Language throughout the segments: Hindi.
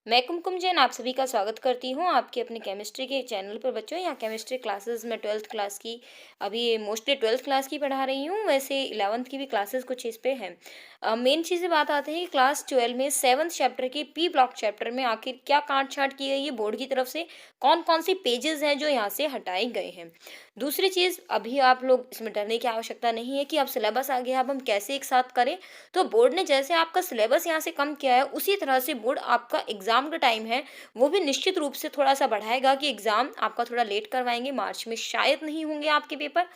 मैं कुमकुम जैन आप सभी का स्वागत करती हूँ आपके अपने केमिस्ट्री के चैनल पर। बच्चों, यहाँ केमिस्ट्री क्लासेस में 12th क्लास की अभी मोस्टली 12th क्लास की पढ़ा रही हूँ। वैसे 11th की भी क्लासेस कुछ इस पे हैं। मेन चीज़ें बात आती है कि क्लास 12 में 7th चैप्टर के पी ब्लॉक चैप्टर में आखिर क्या काट छाट की गई है बोर्ड की तरफ से, कौन कौन सी पेजेस हैं जो यहाँ से हटाए गए हैं। दूसरी चीज़, अभी आप लोग इसमें डरने की आवश्यकता नहीं है कि अब सिलेबस आ गया, अब हम कैसे एक साथ करें। तो बोर्ड ने जैसे आपका सिलेबस यहाँ से कम किया है, उसी तरह से बोर्ड आपका एग्जाम का टाइम है वो भी निश्चित रूप से थोड़ा सा बढ़ाएगा कि एग्जाम आपका थोड़ा लेट करवाएंगे, मार्च में शायद नहीं होंगे आपके पेपर।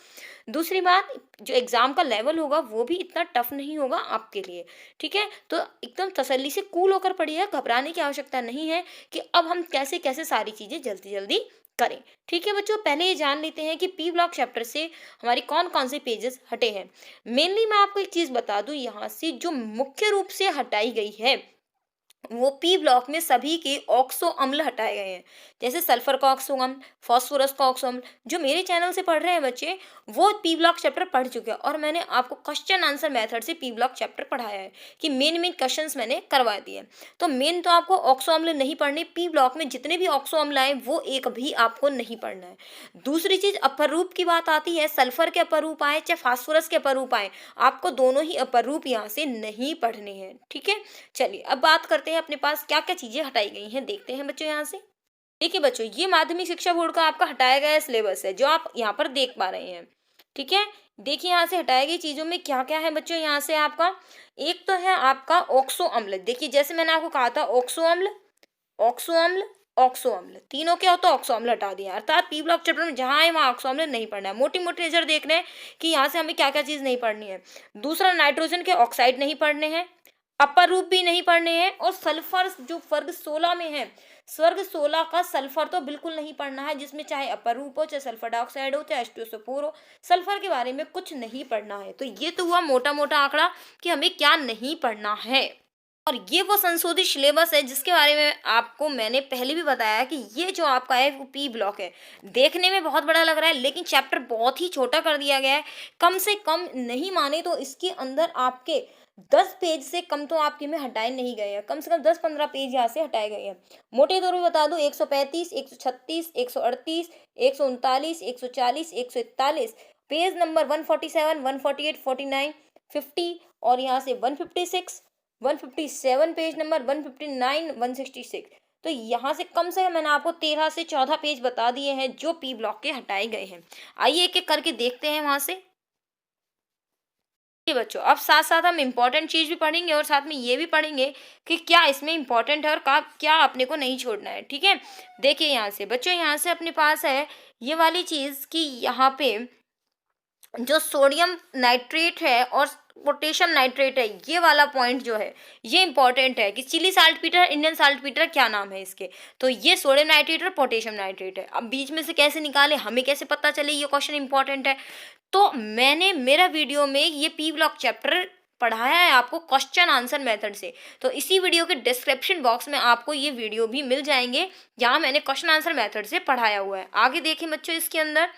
दूसरी बात, जो एग्जाम का लेवल होगा वो भी इतना टफ नहीं होगा आपके लिए। ठीक है, तो एकदम तसल्ली से कूल होकर पढ़िए, घबराने की आवश्यकता नहीं है कि अब हम कैसे कैसे सारी चीजें जल्दी जल्दी करें। ठीक है बच्चों, पहले ये जान लेते हैं कि पी ब्लॉक चैप्टर से हमारी कौन कौन से पेजेस हटे हैं। मेनली मैं आपको एक चीज बता दूं, यहाँ से जो मुख्य रूप से हटाई गई है वो पी ब्लॉक में सभी के ऑक्सो अम्ल हटाए गए हैं। जैसे सल्फर का ऑक्सो अम्ल, फास्फोरस का ऑक्सो अम्ल। जो मेरे चैनल से पढ़ रहे हैं बच्चे, वो पी ब्लॉक चैप्टर पढ़ चुके हैं और मैंने आपको क्वेश्चन आंसर मेथड से पी ब्लॉक चैप्टर पढ़ाया है कि मेन मेन क्वेश्चंस मैंने करवा दिए। तो मेन तो आपको ऑक्सो अम्ल नहीं पढ़ने, पी ब्लॉक में जितने भी ऑक्सो अम्ल आए वो एक भी आपको नहीं पढ़ना है। दूसरी चीज, अपर रूप की बात आती है, सल्फर के अपर रूप आए चाहे फास्फोरस के अपर रूप आए, आपको दोनों ही अपर रूप यहाँ से नहीं पढ़ने हैं। ठीक है, चलिए अब बात करते हैं अपने पास क्या क्या चीजें हटाई गई हैं, देखते हैं बच्चों यहाँ से। देखिए बच्चों, ये माध्यमिक शिक्षा बोर्ड का आपका हटाया गया सिलेबस है जो आप यहाँ पर देख पा रहे हैं। ठीक है, देखिए यहाँ से हटाई गई चीजों में क्या क्या है बच्चों। यहाँ से आपका एक तो है आपका ऑक्सो अम्ल। देखिए जैसे मैंने आपको कहा था, ऑक्सो अम्ल, ऑक्सो अम्ल, ऑक्सो अम्ल, तीनों क्या होता है, ऑक्सो अम्ल हटा दिया। अर्थात पी ब्लॉक चैप्टर में जहां है वहां ऑक्सो अम्ल नहीं पढ़ना है। मोटी मोटी नजर देख रहे हैं कि यहाँ से हमें क्या क्या चीज नहीं पढ़नी है। दूसरा, नाइट्रोजन के ऑक्साइड नहीं पढ़ने हैं, अपर रूप भी नहीं पढ़ने हैं, और सल्फर जो वर्ग 16 में है, स्वर्ग 16 का सल्फर तो बिल्कुल नहीं पढ़ना है, जिसमें चाहे अपर रूप हो, चाहे सल्फर डाइऑक्साइड हो, चाहे H2SO4 हो, सल्फर के बारे में कुछ नहीं पढ़ना है। तो ये तो हुआ मोटा मोटा आंकड़ा कि हमें क्या नहीं पढ़ना है। और ये वो संशोधित सिलेबस है जिसके बारे में आपको मैंने पहले भी बताया कि ये जो आपका है वो पी ब्लॉक है। देखने में बहुत बड़ा लग रहा है लेकिन चैप्टर बहुत ही छोटा कर दिया गया है। कम से कम नहीं माने तो इसके अंदर आपके 10 पेज से कम तो आपके में हटाए नहीं गए हैं, कम से कम 10-15 पेज यहाँ से हटाए गए हैं। मोटे तौर पे बता दूं, 135, 136, 138, 139, 140, 141, पेज नंबर 147, 148, 49, 50, और यहाँ से 156, 157, पेज नंबर 159, 166। तो यहाँ से कम मैंने आपको 13 से 14 पेज बता दिए हैं जो पी ब्लॉक के हटाए गए हैं। आइए एक एक करके देखते हैं वहां से। जी बच्चों, अब साथ साथ हम इम्पोर्टेंट चीज भी पढ़ेंगे और साथ में ये भी पढ़ेंगे कि क्या इसमें इम्पोर्टेंट है और क्या अपने को नहीं छोड़ना है। ठीक है, देखिए यहाँ से बच्चों, यहाँ से अपने पास है ये वाली चीज कि यहाँ पे जो सोडियम नाइट्रेट है और पोटेशियम नाइट्रेट है, ये वाला पॉइंट जो है ये इंपॉर्टेंट है कि Chile saltpetre, Indian saltpetre क्या नाम है इसके। तो ये सोडियम नाइट्रेट और पोटेशियम नाइट्रेट है। अब बीच में से कैसे निकाले, हमें कैसे पता चले, ये क्वेश्चन इंपॉर्टेंट है। तो मैंने मेरा वीडियो में ये पी ब्लॉक चैप्टर पढ़ाया है आपको क्वेश्चन आंसर मेथड से। तो इसी वीडियो के डिस्क्रिप्शन बॉक्स में आपको ये वीडियो भी मिल जाएंगे जहाँ मैंने क्वेश्चन आंसर मेथड से पढ़ाया हुआ है। आगे देखिए बच्चों, इसके अंदर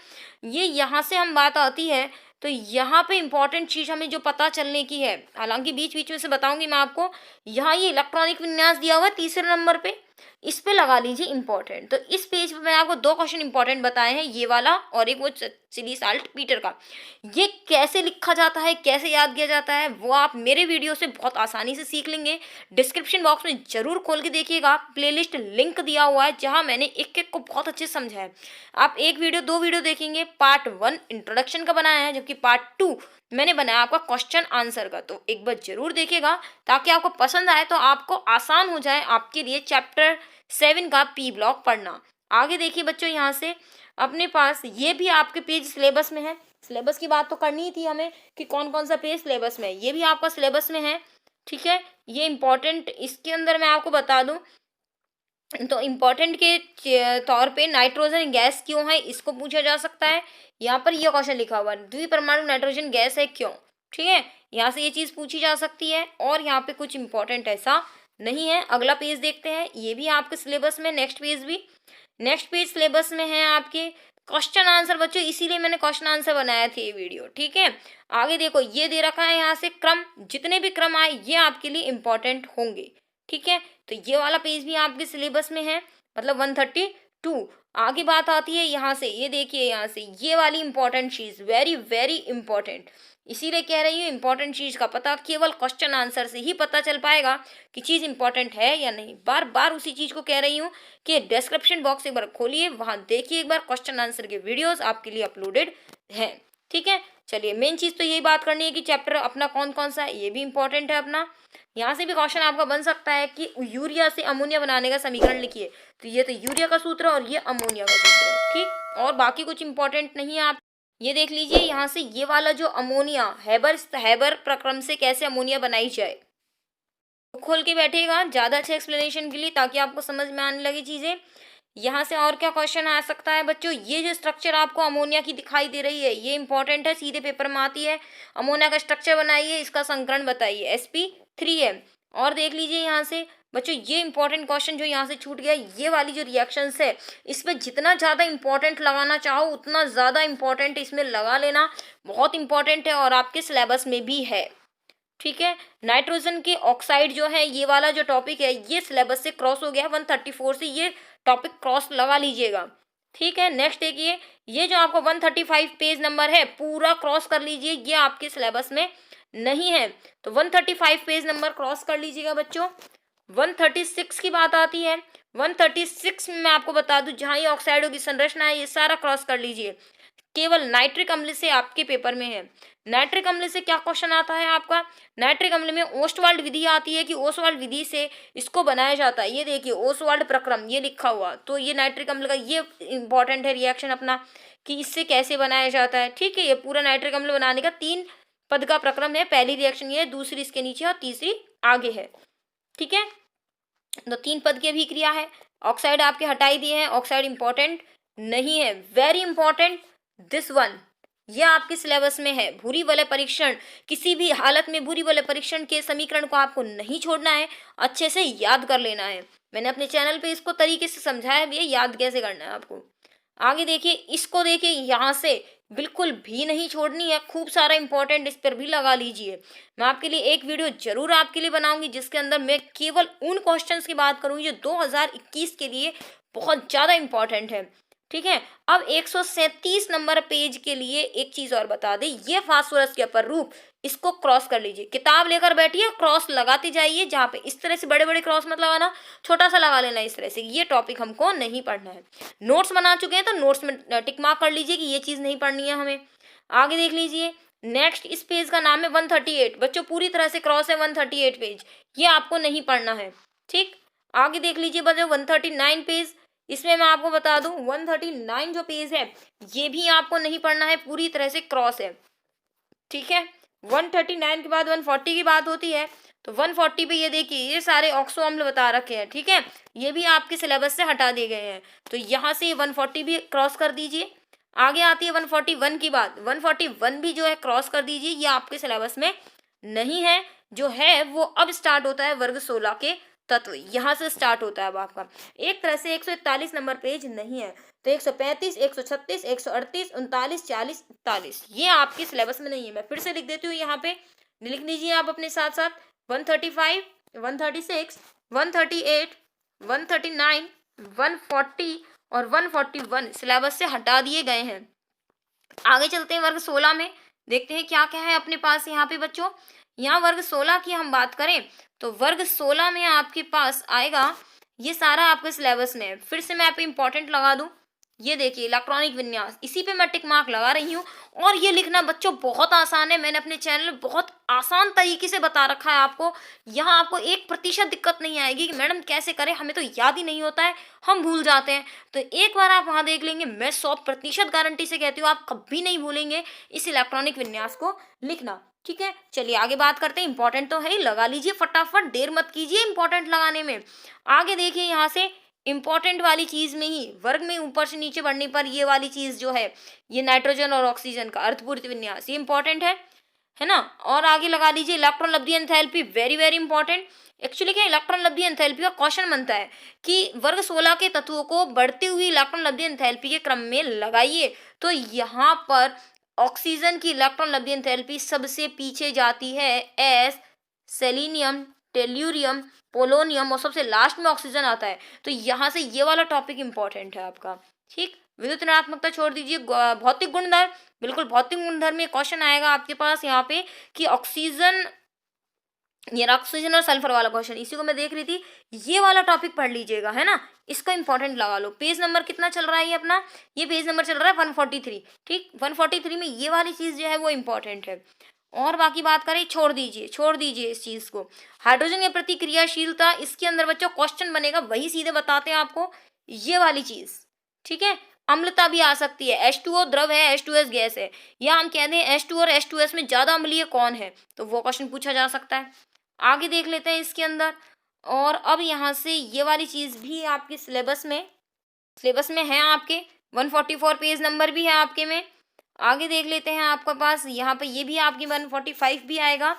ये यहाँ से हम बात आती है तो यहाँ पे इंपॉर्टेंट चीज हमें जो पता चलने की है, हालांकि बीच बीच में से बताऊंगी मैं आपको। यहाँ ये इलेक्ट्रॉनिक विन्यास दिया हुआ है तीसरे नंबर पे, इस पे लगा लीजिए इंपॉर्टेंट। तो इस पेज पे मैंने आपको 2 क्वेश्चन इंपॉर्टेंट बताए हैं, ये वाला और एक वो चिली साल्ट पीटर का। ये कैसे लिखा जाता है, कैसे याद किया जाता है, वो आप मेरे वीडियो से बहुत आसानी से सीख लेंगे। डिस्क्रिप्शन बॉक्स में जरूर खोल के देखिएगा, प्लेलिस्ट लिंक दिया हुआ है जहां मैंने एक एक को बहुत अच्छे से समझाया है। आप एक वीडियो 2 वीडियो देखेंगे, पार्ट 1 इंट्रोडक्शन का बनाया है, जबकि पार्ट 2 मैंने बनाया आपका क्वेश्चन आंसर का। तो एक बार जरूर देखिएगा ताकि आपको पसंद आए, तो आपको आसान हो जाए आपके लिए चैप्टर 7 का पी ब्लॉक पढ़ना। आगे देखिए बच्चों, यहाँ से अपने पास ये भी आपके पेज सिलेबस में है। सिलेबस की बात तो करनी ही थी हमें कि कौन कौन सा पेज सिलेबस में है, ये भी आपका सिलेबस में है। ठीक है, ये इंपॉर्टेंट, इसके अंदर मैं आपको बता दूं तो इम्पोर्टेंट के तौर पे नाइट्रोजन गैस क्यों है, इसको पूछा जा सकता है। यहाँ पर ये क्वेश्चन लिखा हुआ है, द्विपरमाणु नाइट्रोजन गैस है क्यों। ठीक है, यहाँ से ये चीज पूछी जा सकती है। और यहाँ पे कुछ इंपॉर्टेंट ऐसा नहीं है। अगला पेज देखते हैं, ये भी आपके सिलेबस में, नेक्स्ट पेज सिलेबस में है आपके क्वेश्चन आंसर बच्चों, इसीलिए मैंने क्वेश्चन आंसर बनाया था ये वीडियो। ठीक है, आगे देखो ये दे रखा है यहाँ से क्रम, जितने भी क्रम आए ये आपके लिए इंपॉर्टेंट होंगे। ठीक है, तो ये वाला पेज भी आपके सिलेबस में है, मतलब 132। आगे बात आती है यहाँ से, ये देखिए यहाँ से ये वाली इंपॉर्टेंट चीज, वेरी वेरी इंपॉर्टेंट। इसीलिए कह रही हूँ इंपॉर्टेंट चीज का पता केवल क्वेश्चन आंसर से ही पता चल पाएगा कि चीज इंपॉर्टेंट है या नहीं। बार बार उसी चीज को कह रही हूँ कि डिस्क्रिप्शन बॉक्स एक बार खोलिए, वहां देखिए एक बार, क्वेश्चन आंसर के वीडियोस आपके लिए अपलोडेड हैं। ठीक है, चलिए मेन चीज तो यही बात करनी है कि चैप्टर अपना कौन कौन सा है, ये भी इंपॉर्टेंट है अपना। यहाँ से भी क्वेश्चन आपका बन सकता है कि यूरिया से अमोनिया बनाने का समीकरण लिखिए, तो ये तो यूरिया का सूत्र है और ये अमोनिया का सूत्र है। ठीक, और बाकी कुछ इंपॉर्टेंट नहीं है। आप ये देख लीजिए यहाँ से, ये वाला जो अमोनिया हैबर प्रक्रम से कैसे अमोनिया बनाई जाए, तो खोल के बैठेगा ज्यादा अच्छे एक्सप्लेनेशन के लिए, ताकि आपको समझ में आने लगी चीजें। यहाँ से और क्या क्वेश्चन आ सकता है बच्चों, ये जो स्ट्रक्चर आपको अमोनिया की दिखाई दे रही है ये इंपॉर्टेंट है, सीधे पेपर में आती है। अमोनिया का स्ट्रक्चर बनाइए, इसका संकरण बताइए, sp3 है। और देख लीजिए यहाँ से बच्चों, ये इंपॉर्टेंट क्वेश्चन जो यहाँ से छूट गया, ये वाली जो रिएक्शंस है, इस पे जितना ज्यादा इंपॉर्टेंट लगाना चाहो उतना ज्यादा इंपॉर्टेंट इसमें लगा लेना, बहुत इंपॉर्टेंट है और आपके सिलेबस में भी है। ठीक है, नाइट्रोजन के ऑक्साइड जो है, ये वाला जो टॉपिक है ये सिलेबस से क्रॉस हो गया 134 से, ये टॉपिक क्रॉस लगा लीजिएगा। ठीक है, नेक्स्ट देखिए, ये जो आपको 135 पेज नंबर है पूरा क्रॉस कर लीजिए, ये आपके सिलेबस में नहीं है, तो 135 पेज नंबर क्रॉस कर लीजिएगा बच्चों। 136 की बात आती है, 136 में मैं आपको बता दूं, जहां ये ऑक्साइडों की संरचना है ये सारा क्रॉस कर लीजिए। केवल नाइट्रिक अम्ल से आपके पेपर में है। नाइट्रिक अम्ल से क्या क्वेश्चन आता है आपका, नाइट्रिक अम्ल में ओस्टवाल्ड विधि आती है कि ओस्टवाल्ड विधि से इसको बनाया जाता है। ये देखिए ओस्टवाल्ड प्रक्रम ये लिखा हुआ, तो ये नाइट्रिक अम्ल का ये इंपॉर्टेंट है रिएक्शन अपना, कि इससे कैसे बनाया जाता है। ठीक है, ये पूरा नाइट्रिक अम्ल बनाने का 3 पद का प्रक्रम है, पहली रिएक्शन ये है, दूसरी इसके नीचे और तीसरी आगे है। ठीक है, तो 3 पद की अभिक्रिया है। ऑक्साइड आपके हटाई दिए हैं, ऑक्साइड इंपॉर्टेंट नहीं है, वेरी इंपॉर्टेंट दिस वन, यह आपके सिलेबस में है। भूरी वलय परीक्षण, किसी भी हालत में भूरी वलय परीक्षण के समीकरण को आपको नहीं छोड़ना है, अच्छे से याद कर लेना है। मैंने अपने चैनल पे इसको तरीके से समझाया भी है, याद कैसे करना है आपको। आगे देखिए, इसको देखिए यहाँ से बिल्कुल भी नहीं छोड़नी है, खूब सारा इंपॉर्टेंट इस पर भी लगा लीजिए। मैं आपके लिए एक वीडियो जरूर आपके लिए बनाऊंगी जिसके अंदर मैं केवल उन क्वेश्चंस की बात करूंगी जो 2021 के लिए बहुत ज्यादा इंपॉर्टेंट है। ठीक है, अब 137 नंबर पेज के लिए एक चीज और बता दें, ये फास्फोरस के अपर रूप, इसको क्रॉस कर लीजिए, किताब लेकर बैठिए, क्रॉस लगाते जाइए, जहाँ पे इस तरह से बड़े बड़े क्रॉस मत लगाना, छोटा सा लगा लेना इस तरह से, ये टॉपिक हमको नहीं पढ़ना है। नोट्स बना चुके हैं तो नोट्स में टिक मार्क कर लीजिए कि ये चीज नहीं पढ़नी है हमें। आगे देख लीजिए, नेक्स्ट इस पेज का नाम है 138, बच्चों पूरी तरह से क्रॉस है 138 पेज, ये आपको नहीं पढ़ना है। ठीक, आगे देख लीजिए बच्चों 139 पेज, इसमें मैं आपको बता दूं 139 जो पेज है ये भी आपको नहीं पढ़ना है, पूरी तरह से क्रॉस है। ठीक है, 139 के बाद 140 की बात होती है, तो 140 पे ये देखिए ये सारे ऑक्सो अम्ल बता रखे हैं। ठीक है, ये भी आपके सिलेबस से हटा दिए गए हैं, तो यहाँ से 140 भी क्रॉस कर दीजिए। आगे आती है 141 की बात, 141 भी जो है क्रॉस कर दीजिए, ये आपके सिलेबस में नहीं है। जो है वो अब स्टार्ट होता है वर्ग 16 के तत्व, यहाँ से स्टार्ट होता है अब आपका। एक तरह से 141 नंबर पेज नहीं है, तो 135, 136, 138, 39, 40, 41 ये आपके सिलेबस में नहीं है। मैं फिर से लिख देती हूँ, यहाँ पे लिख लीजिए आप अपने साथ साथ, 135, 136, 138, 139, 140 और 141 सिलेबस से हटा दिए गए हैं। आगे चलते हैं वर्ग 16 में, देखते हैं क्या क्या है अपने पास यहाँ पे बच्चों। यहाँ वर्ग 16 की हम बात करें तो वर्ग 16 में आपके पास आएगा, ये सारा आपके सिलेबस में है। फिर से मैं आप इंपॉर्टेंट लगा दूं, ये देखिए इलेक्ट्रॉनिक विन्यास, इसी पे मैं टिक मार्क लगा रही हूँ। और ये लिखना बच्चों बहुत आसान है, मैंने अपने चैनल में बहुत आसान तरीके से बता रखा है आपको। यहाँ आपको 1% दिक्कत नहीं आएगी कि मैडम कैसे करें, हमें तो याद ही नहीं होता है, हम भूल जाते हैं। तो एक बार आप वहाँ देख लेंगे, मैं 100% गारंटी से कहती हूँ आप कभी नहीं भूलेंगे इस इलेक्ट्रॉनिक विन्यास को लिखना। ठीक है, चलिए आगे बात करते हैं। इंपॉर्टेंट तो है ही, लगा लीजिए फटाफट, देर मत कीजिए इंपॉर्टेंट लगाने में। आगे देखिए यहाँ से इंपॉर्टेंट वाली चीज में ही वर्ग में ऊपर से नीचे बढ़ने पर ये वाली चीज जो है, ये नाइट्रोजन और ऑक्सीजन का अर्थपूर्ति विन्यास, ये इंपॉर्टेंट है ना। और आगे लगा लीजिए इलेक्ट्रॉन लब्धि enthalpy, very very important. Actually क्या इलेक्ट्रॉन लब्धि एंथैल्पी का क्वेश्चन बनता है कि वर्ग 16 के तत्वों को बढ़ती हुई इलेक्ट्रॉन लब्धि एंथैल्पी के क्रम में लगाइए, तो यहाँ पर ऑक्सीजन की इलेक्ट्रॉन लब्धि एंथैल्पी सबसे पीछे जाती है एस सेलेनियम टेल्यूरियम, पोलोनियम और सबसे लास्ट में ऑक्सीजन आता है। तो यहाँ से ये वाला टॉपिक इंपॉर्टेंट है आपका। ठीक, विद्युत ऋणात्मकता छोड़ दीजिए। भौतिक गुणधर्म, बिल्कुल भौतिक गुणधर्म में क्वेश्चन आएगा आपके पास यहाँ पे कि ऑक्सीजन, ये ऑक्सीजन और सल्फर वाला क्वेश्चन, इसी को मैं देख रही थी। ये वाला टॉपिक पढ़ लीजिएगा, है ना, इसका इंपॉर्टेंट लगा लो। पेज नंबर कितना चल रहा है ये अपना, ये पेज नंबर चल रहा है 143। ठीक, 143 में ये वाली चीज जो है वो इंपॉर्टेंट है। और बाकी बात करें, छोड़ दीजिए इस चीज को। हाइड्रोजन की प्रतिक्रियाशीलता, इसके अंदर बच्चों क्वेश्चन बनेगा, वही सीधे बताते हैं आपको ये वाली चीज। ठीक है, अम्लता भी आ सकती है। H2O द्रव है, H2S गैस है, या हम कहते हैं H2 और H2S में ज्यादा अम्लीय कौन है, तो वो क्वेश्चन पूछा जा सकता है। आगे देख लेते हैं इसके अंदर। और अब यहाँ से ये वाली चीज भी आपके सिलेबस में है आपके, 144 पेज नंबर भी है आपके में। आगे देख लेते हैं आपके पास यहाँ पे, ये भी आपकी 145 भी आएगा,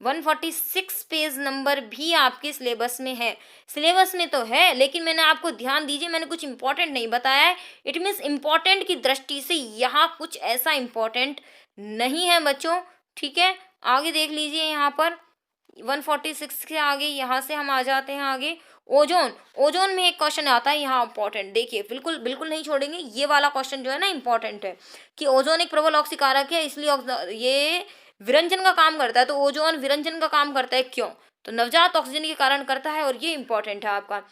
146 पेज नंबर भी आपके सिलेबस में है। सिलेबस में तो है, लेकिन मैंने आपको, ध्यान दीजिए, मैंने कुछ इंपॉर्टेंट नहीं बताया है। इट मीन्स इंपॉर्टेंट की दृष्टि से यहाँ कुछ ऐसा इंपॉर्टेंट नहीं है बच्चों। ठीक है, आगे देख लीजिए यहाँ पर 146 के आगे, यहाँ से हम आ जाते हैं आगे। ओजोन में एक क्वेश्चन आता है यहाँ इंपॉर्टेंट, देखिए बिल्कुल बिल्कुल नहीं छोड़ेंगे। ये वाला क्वेश्चन जो है ना इंपॉर्टेंट है कि ओजोन एक प्रबल ऑक्सीकारक है, इसलिए ये विरंजन का काम करता है। तो ओजोन विरंजन का काम करता है, क्यों, तो नवजात ऑक्सीजन के कारण करता है, और ये इंपॉर्टेंट है आपका।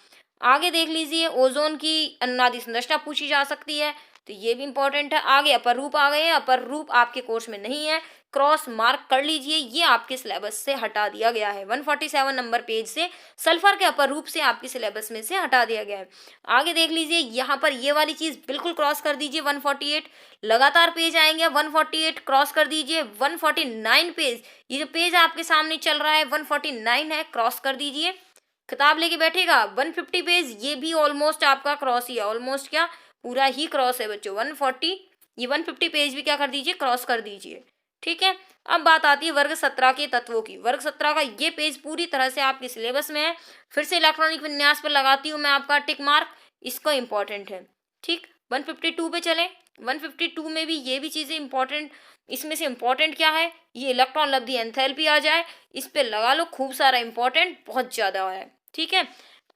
आगे देख लीजिए, ओजोन की अनुनादी संरचना पूछी जा सकती है, तो ये भी इंपॉर्टेंट है। आगे अपर रूप आ गए हैं, अपर रूप आपके कोर्स में नहीं है, क्रॉस मार्क कर लीजिए, ये आपके सिलेबस से हटा दिया गया है। 147 नंबर पेज से सल्फर के अपर रूप से आपके सिलेबस में से हटा दिया गया है। आगे देख लीजिए, यहाँ पर ये वाली चीज बिल्कुल क्रॉस कर दीजिए। 148 लगातार पेज आएंगे, 148 क्रॉस कर दीजिए। 149 पेज, ये जो पेज आपके सामने चल रहा है 149 है, क्रॉस कर दीजिए। किताब लेके बैठेगा 150 पेज, ये भी ऑलमोस्ट आपका क्रॉस ही है, ऑलमोस्ट क्या, पूरा ही क्रॉस है बच्चों। 140, ये 150 पेज भी क्या कर दीजिए, क्रॉस कर दीजिए। ठीक है, अब बात आती है वर्ग 17 के तत्वों की। वर्ग 17 का ये पेज पूरी तरह से आपके सिलेबस में है। फिर से इलेक्ट्रॉनिक विन्यास पर लगाती हूँ मैं आपका टिक मार्क, इसको इंपॉर्टेंट है। ठीक, 152 पे चले। 152 में भी ये भी चीज़ें इंपॉर्टेंट, इसमें से इंपॉर्टेंट क्या है, ये इलेक्ट्रॉन लब्धि एंथैल्पी आ जाए, इस पे लगा लो खूब सारा इंपॉर्टेंट, बहुत ज़्यादा है। ठीक है,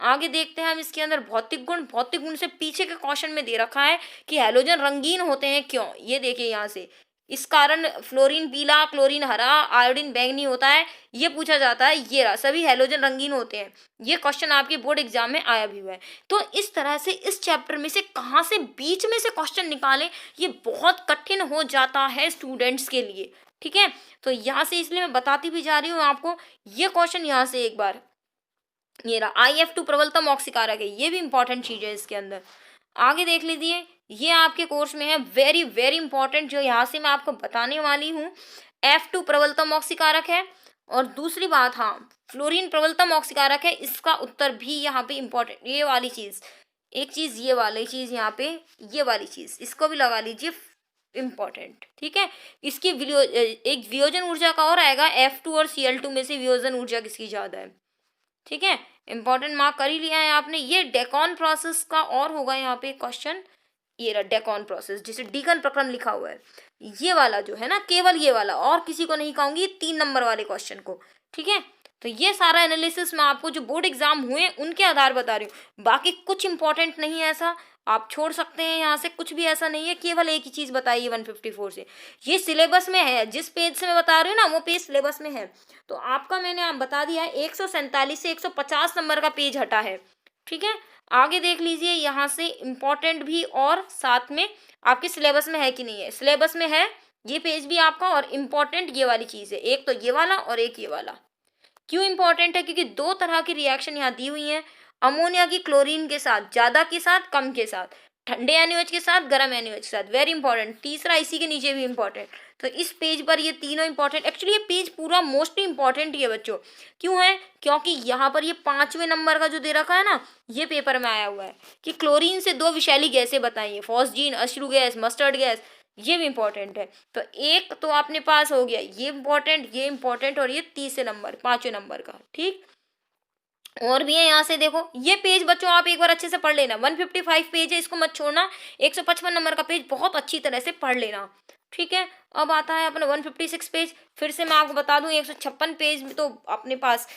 आगे देखते हैं हम इसके अंदर भौतिक गुण से पीछे के क्वेश्चन में दे रखा है कि हैलोजन रंगीन होते हैं, क्यों, ये देखिए यहाँ से, इस कारण फ्लोरीन पीला, क्लोरीन हरा, आयोडीन बैंगनी होता है, ये पूछा जाता है। ये रहा, सभी हैलोजन रंगीन होते हैं, ये क्वेश्चन आपके बोर्ड एग्जाम में आया भी हुआ है। तो इस तरह से इस चैप्टर में से कहाँ से बीच में से क्वेश्चन निकालें, ये बहुत कठिन हो जाता है स्टूडेंट्स के लिए। ठीक है, तो यहाँ से इसलिए मैं बताती भी जा रही हूँ आपको, ये क्वेश्चन यहाँ से एक बार, ये रहा IF2 प्रबलतम ऑक्सीकारक है, ये भी इंपॉर्टेंट चीज है इसके अंदर। आगे देख लीजिए, ये आपके कोर्स में है, वेरी वेरी इंपॉर्टेंट, जो यहाँ से मैं आपको बताने वाली हूँ। F2 प्रबलतम ऑक्सीकारक है, और दूसरी बात, हाँ, फ्लोरीन प्रबलतम ऑक्सीकारक है, इसका उत्तर भी यहाँ पे इंपॉर्टेंट। ये वाली चीज, एक चीज, ये वाली चीज यहाँ पे, ये वाली चीज, इसको भी लगा लीजिए इंपॉर्टेंट। ठीक है, इसकी एक वियोजन ऊर्जा का और आएगा, F2 और Cl2 में से वियोजन ऊर्जा किसकी ज्यादा है। ठीक है, इंपॉर्टेंट मार्क कर ही लिया है आपने। ये डेकॉन प्रोसेस का और होगा यहाँ पे क्वेश्चन, ये रहा डेकॉन प्रोसेस, जिसे डीकन प्रक्रम लिखा हुआ है, ये वाला जो है ना, केवल ये वाला, और किसी को नहीं कहूंगी 3 नंबर वाले क्वेश्चन को। ठीक है, तो ये सारा एनालिसिस मैं आपको जो बोर्ड एग्जाम हुए उनके आधार बता रही हूँ, बाकी कुछ इंपॉर्टेंट नहीं है ऐसा, आप छोड़ सकते हैं यहाँ से, कुछ भी ऐसा नहीं है, केवल एक ही चीज बताइए 154 से। ये सिलेबस में है, जिस पेज से मैं बता रही हूँ ना, वो पेज सिलेबस में है। तो आपका मैंने आप बता दिया है, 147 से 150 नंबर का पेज हटा है। ठीक है, आगे देख लीजिए यहाँ से इंपॉर्टेंट भी, और साथ में आपके सिलेबस में है कि नहीं है, सिलेबस में है ये पेज भी आपका, और इम्पॉर्टेंट ये वाली चीज है, एक तो ये वाला और एक ये वाला। क्यों इंपॉर्टेंट है, क्योंकि 2 तरह की रिएक्शन यहाँ दी हुई है, अमोनिया की क्लोरीन के साथ, ज्यादा के साथ, कम के साथ, ठंडे NaOH के साथ, गर्म NaOH के साथ, वेरी इंपॉर्टेंट। तीसरा इसी के नीचे भी इंपॉर्टेंट। तो इस पेज पर ये तीनों इंपॉर्टेंट, एक्चुअली ये पेज पूरा मोस्टली इंपॉर्टेंट ही है बच्चों। क्यों है, क्योंकि यहाँ पर ये 5वें नंबर का जो दे रखा है ना, ये पेपर में आया हुआ है कि क्लोरीन से 2 विषैली गैसें बताइए, फॉस्जीन, अश्रु गैस, मस्टर्ड गैस, ये भी इंपॉर्टेंट है। तो एक तो आपने पास हो गया, ये इंपॉर्टेंट, और ये 30 नंबर, 5वें नंबर का। ठीक, और भी है यहाँ से देखो, ये पेज बच्चों आप एक बार अच्छे से पढ़ लेना, 155 पेज है, इसको मत छोड़ना। 155 नंबर का पेज बहुत अच्छी तरह से पढ़ लेना। ठीक है, अब आता है अपना 156 पेज। फिर से मैं आपको बता दूं, 156 पेज में तो अपने पास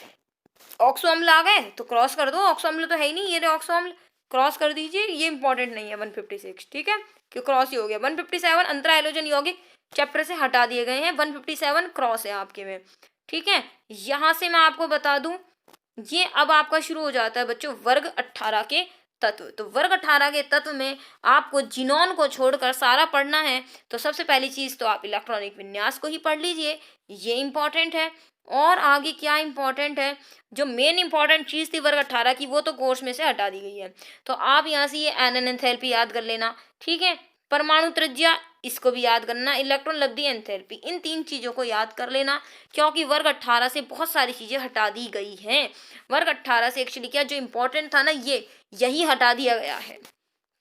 ऑक्सो अम्ल आ गए तो क्रॉस कर दो, ऑक्सो अम्ल तो है ही नहीं, ये रहे ऑक्सो अम्ल, क्रॉस कर दीजिए, ये इंपॉर्टेंट नहीं है 156, ठीक है, क्यों क्रॉस ही हो गया। 157 अंतरा हैलोजन यौगिक चैप्टर से हटा दिए गए हैं, 157 क्रॉस है आपके में, ठीक है। यहाँ से मैं आपको बता दूं, ये अब आपका शुरू हो जाता है बच्चों वर्ग 18 के तत्व। तो वर्ग 18 के तत्व में आपको जिनोन को छोड़कर सारा पढ़ना है। तो सबसे पहली चीज तो आप इलेक्ट्रॉनिक विन्यास को ही पढ़ लीजिए, ये इंपॉर्टेंट है। और आगे क्या इंपॉर्टेंट है, जो मेन इंपॉर्टेंट चीज थी वर्ग 18 की, वो तो कोर्स में से हटा दी गई है। तो आप यहाँ से ये एनएन एंथैल्पी याद कर लेना, ठीक है। परमाणु त्रिज्या, इसको भी याद करना, इलेक्ट्रॉन लब्धि एंथैल्पी, इन 3 चीजों को याद कर लेना, क्योंकि वर्ग 18 से बहुत सारी चीजें हटा दी गई हैं। वर्ग 18 से एक्चुअली क्या जो इंपॉर्टेंट था ना, ये यही हटा दिया गया है,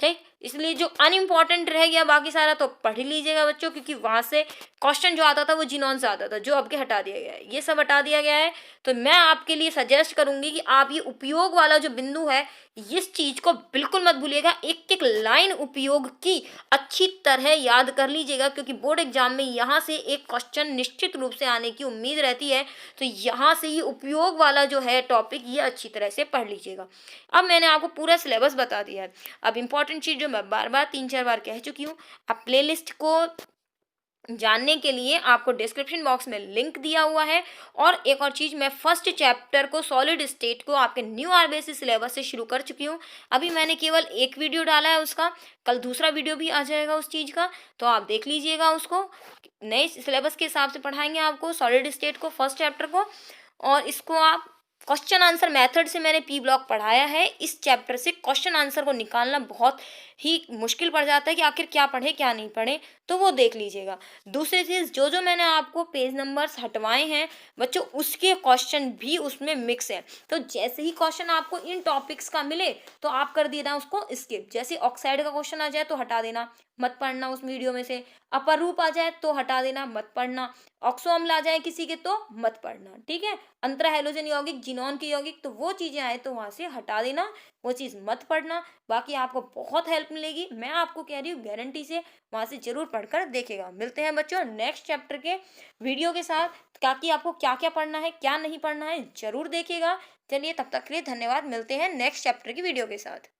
ठीक। इसलिए जो अनइम्पॉर्टेंट रह गया बाकी सारा तो पढ़ ही लीजिएगा बच्चों, क्योंकि वहां से क्वेश्चन जो आता था वो जिनोन से आता था, जो अब के हटा दिया गया है, ये सब हटा दिया गया है। तो मैं आपके लिए सजेस्ट करूंगी कि आप ये उपयोग वाला जो बिंदु है, इस चीज को बिल्कुल मत भूलिएगा, एक एक लाइन उपयोग की अच्छी तरह याद कर लीजिएगा, क्योंकि बोर्ड एग्जाम में यहाँ से एक क्वेश्चन निश्चित रूप से आने की उम्मीद रहती है। तो यहाँ से ये उपयोग वाला जो है टॉपिक, ये अच्छी तरह से पढ़ लीजिएगा। अब मैंने आपको पूरा सिलेबस बता दिया है। अब इंपॉर्टेंट चीज जो मैं बार बार 3-4 बार कह चुकी हूँ, आप प्लेलिस्ट को जानने के लिए आपको डिस्क्रिप्शन बॉक्स में लिंक दिया हुआ है। और एक और चीज़, मैं फर्स्ट चैप्टर को सॉलिड स्टेट को आपके न्यू आरबीएससी सिलेबस से शुरू कर चुकी हूँ। अभी मैंने केवल एक वीडियो डाला है उसका, कल दूसरा वीडियो भी आ जाएगा उस चीज़ का, तो आप देख लीजिएगा उसको। नए सिलेबस के हिसाब से पढ़ाएंगे आपको सॉलिड स्टेट को, फर्स्ट चैप्टर को। और इसको आप क्वेश्चन आंसर मेथड से मैंने पी ब्लॉक पढ़ाया है। इस चैप्टर से क्वेश्चन आंसर को निकालना बहुत ही मुश्किल पड़ जाता है कि आखिर क्या पढ़े क्या नहीं पढ़े, तो वो देख लीजिएगा। दूसरी चीज़, जो जो मैंने आपको पेज नंबर्स हटवाए हैं बच्चों, उसके क्वेश्चन भी उसमें मिक्स है। तो जैसे ही क्वेश्चन आपको इन टॉपिक्स का मिले तो आप कर देना उसको स्किप। जैसे ऑक्साइड का क्वेश्चन आ जाए तो हटा देना, मत पढ़ना उस वीडियो में से। अपर रूप आ जाए तो हटा देना, मत पढ़ना। ऑक्सो अम्ल आ जाए किसी के तो मत पढ़ना, ठीक है। अंतरा हैलोजन यौगिक, जिनोन के यौगिक, तो वो चीजें आए तो वहां से हटा देना, वो चीज मत पढ़ना। बाकी आपको बहुत हेल्प मिलेगी, मैं आपको कह रही हूँ गारंटी से, वहां से जरूर पढ़कर देखेगा। मिलते हैं बच्चों नेक्स्ट चैप्टर के वीडियो के साथ, ताकि आपको क्या क्या पढ़ना है क्या नहीं पढ़ना है जरूर देखिएगा। चलिए तब तक के लिए धन्यवाद, मिलते हैं नेक्स्ट चैप्टर की वीडियो के साथ।